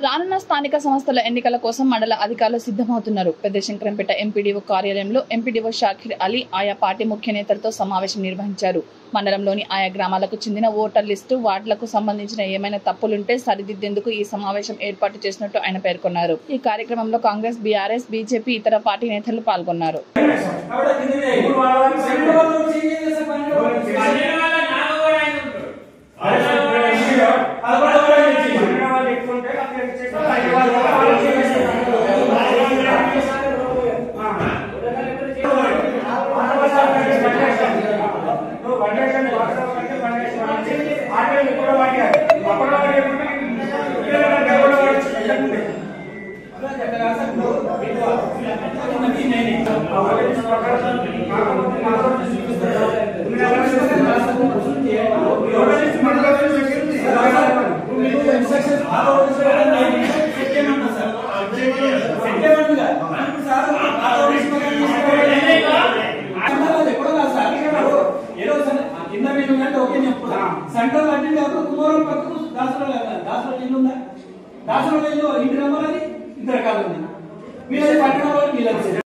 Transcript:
రానున్న స్థానిక సంస్థల ఎన్నికల కోసం మండల అధికారులు సిద్ధమవుతున్నారు. పెద్దశంకరంపేట ఎంపీడీఓ కార్యాలయంలో ఎంపీడీఓ షాకిర్ అలీ ఆయా పార్టీ ముఖ్య నేతలతో సమావేశం నిర్వహించారు. మండలంలోని ఆయా గ్రామాలకు చెందిన ఓటర్ లిస్టు వార్డులకు సంబంధించిన ఏమైనా తప్పులుంటే సరిదిద్దేందుకు ఈ సమావేశం ఏర్పాటు చేసినట్టు ఆయన పేర్కొన్నారు. ఈ కార్యక్రమంలో కాంగ్రెస్, బీఆర్ఎస్, బీజేపీ ఇతర పార్టీ నేతలు పాల్గొన్నారు. సెంట్రల్ అంటే కుమారం పక్కకు దాసరాలు ఇంటి నెంబర్ అది ఇద్దరు కాదు వీళ్ళది పట్టణంలో వీళ్ళది